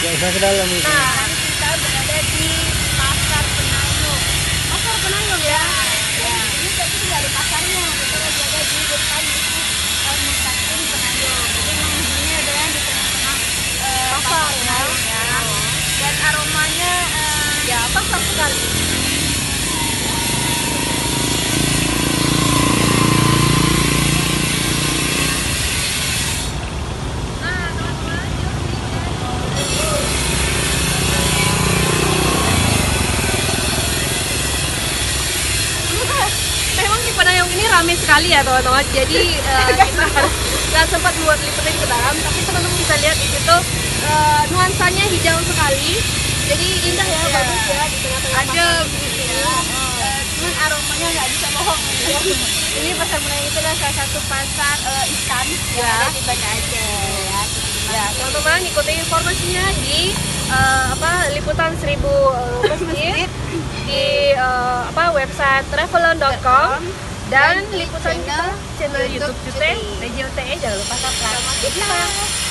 Gak usah ke dalam itu. Nah, kita berada di Pasar Penayung. Pasar Penayung ya. Ya, ini tapi tidak ada pasarnya. Kita lagi ada di depan Masjid Mustaqim Penayung. Jadi memang ini adalah di tengah-tengah pasar Penayung ya. Dan aromanya Ya, pasar sekali. nah teman-teman, Memang di Penayung ini ramai sekali ya teman-teman. Jadi kita nggak sempat buat liputin ke dalam, tapi teman-teman bisa lihat di situ nuansanya hijau sekali. Jadi indah ya, bagus ya di tengah-tengah adem pasar. gitu ya. Cuman aromanya nggak bisa bohong. Ini pasar Penayung itu adalah salah satu pasar ikan yang Ya. ada di Banda Aceh ya. Ya, teman-teman ikuti informasinya di liputan 1000 masjid di website travelon.com dan liputan kita channel YouTube Jute, Regio TE, jangan lupa subscribe.